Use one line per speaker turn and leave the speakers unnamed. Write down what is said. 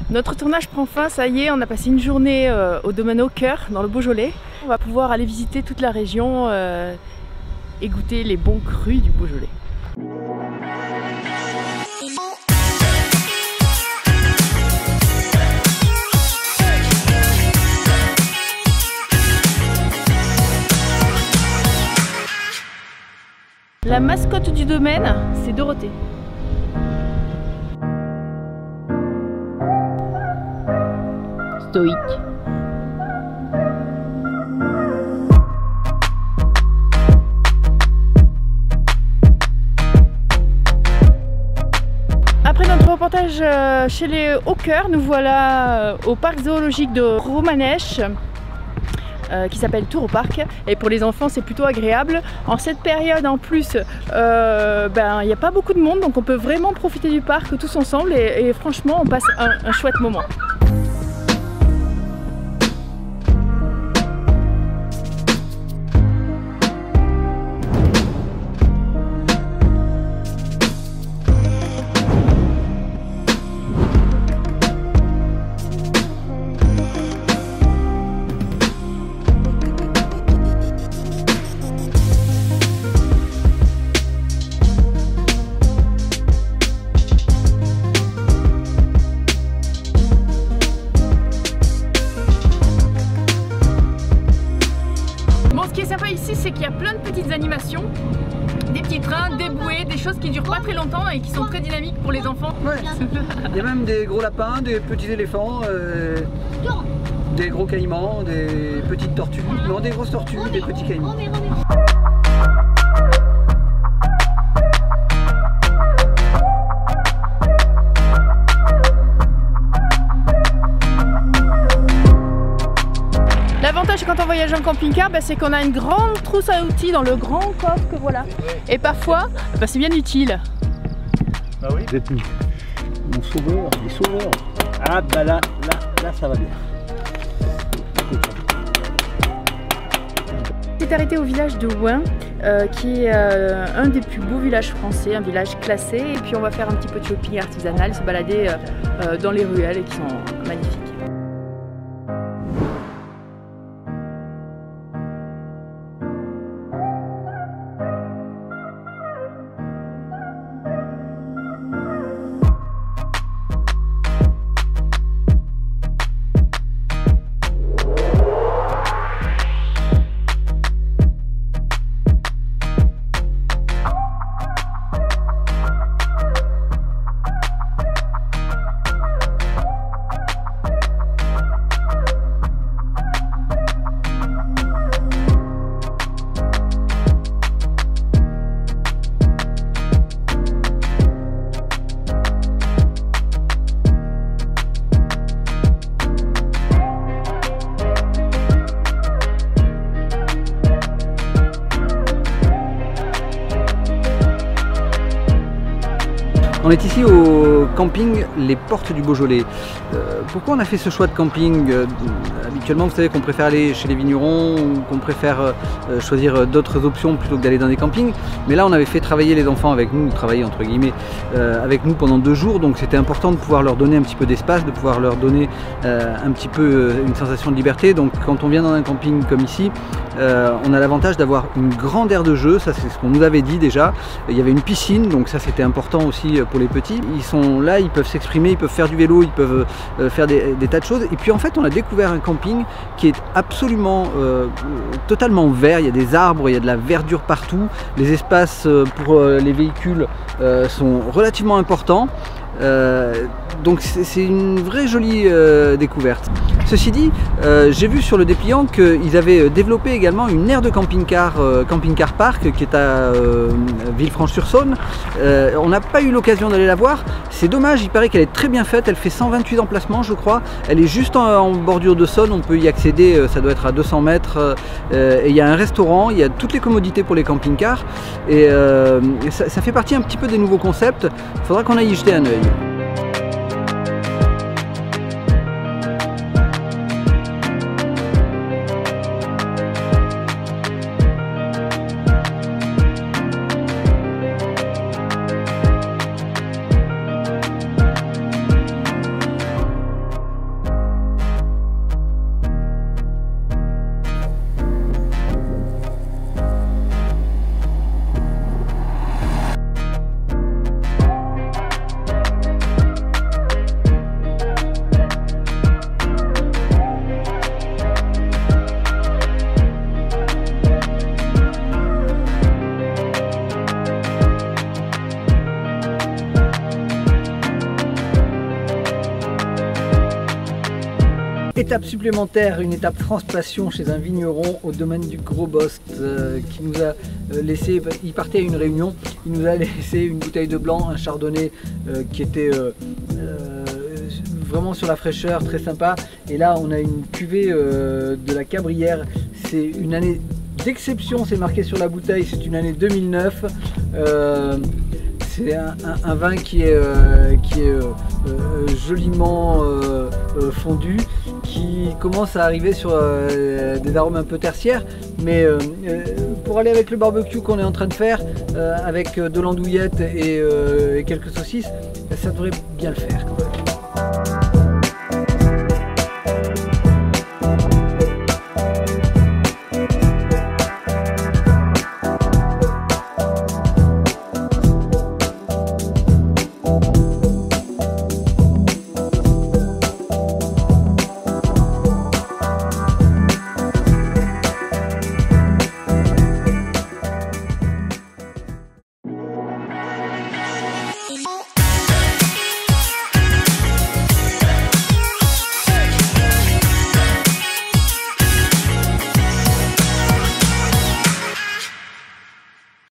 Notre tournage prend fin, ça y est, on a passé une journée au domaine Au Cœur, dans le Beaujolais. On va pouvoir aller visiter toute la région et goûter les bons crus du Beaujolais. La mascotte du domaine, c'est Dorothée. Stoïque. Après notre reportage chez les Au Cœur, nous voilà au parc zoologique de Romanèche. Qui s'appelle Tour au Parc, et pour les enfants c'est plutôt agréable. En cette période en plus il n'y a pas beaucoup de monde, donc on peut vraiment profiter du parc tous ensemble et franchement on passe un chouette moment. Ce qui est sympa ici, c'est qu'il y a plein de petites animations, des petits trains, des bouées, des choses qui durent pas très longtemps et qui sont très dynamiques pour les enfants.
Ouais. Il y a même des gros lapins, des petits éléphants, des gros caïmans, des petites tortues, non des grosses tortues, des petits caïmans.
L'avantage quand on voyage en camping-car, c'est qu'on a une grande trousse à outils dans le grand coffre que voilà. Et parfois, c'est bien utile.
Ah oui. Vous êtes mon sauveur, les sauveurs. Ah bah là ça va bien.
On s'est arrêté au village de Ouin, qui est un des plus beaux villages français, un village classé. Et puis on va faire un petit peu de shopping artisanal, se balader dans les ruelles qui sont magnifiques.
On est ici au camping Les Portes du Beaujolais. Pourquoi on a fait ce choix de camping? Habituellement, vous savez qu'on préfère aller chez les vignerons ou qu'on préfère choisir d'autres options plutôt que d'aller dans des campings. Mais là, on avait fait travailler les enfants avec nous, travailler entre guillemets avec nous pendant 2 jours. Donc c'était important de pouvoir leur donner un petit peu d'espace, de pouvoir leur donner un petit peu une sensation de liberté. Donc quand on vient dans un camping comme ici, on a l'avantage d'avoir une grande aire de jeu. Ça, c'est ce qu'on nous avait dit déjà. Il y avait une piscine, donc ça c'était important aussi pour les petits. Ils sont là, ils peuvent s'exprimer, ils peuvent faire du vélo, ils peuvent faire des tas de choses. Et puis en fait, on a découvert un camping qui est absolument totalement vert. Il y a des arbres, il y a de la verdure partout. Les espaces pour les véhicules sont relativement importants. Donc c'est une vraie jolie découverte. Ceci dit, j'ai vu sur le dépliant qu'ils avaient développé également une aire de camping-car park qui est à Villefranche-sur-Saône. On n'a pas eu l'occasion d'aller la voir. C'est dommage, il paraît qu'elle est très bien faite. Elle fait 128 emplacements, je crois. Elle est juste en bordure de Saône. On peut y accéder, ça doit être à 200 mètres. Et il y a un restaurant, il y a toutes les commodités pour les camping-cars. Et ça fait partie un petit peu des nouveaux concepts. Il faudra qu'on aille y jeter un œil. Étape supplémentaire, une étape France-Passion chez un vigneron au domaine du Gros Bost qui nous a laissé, il partait à une réunion, il nous a laissé une bouteille de blanc, un chardonnay qui était vraiment sur la fraîcheur, très sympa. Et là on a une cuvée de la Cabrière, c'est une année d'exception, c'est marqué sur la bouteille, c'est une année 2009. C'est un vin qui est joliment fondu, qui commence à arriver sur des arômes un peu tertiaires, mais pour aller avec le barbecue qu'on est en train de faire, avec de l'andouillette et quelques saucisses, ça devrait bien le faire.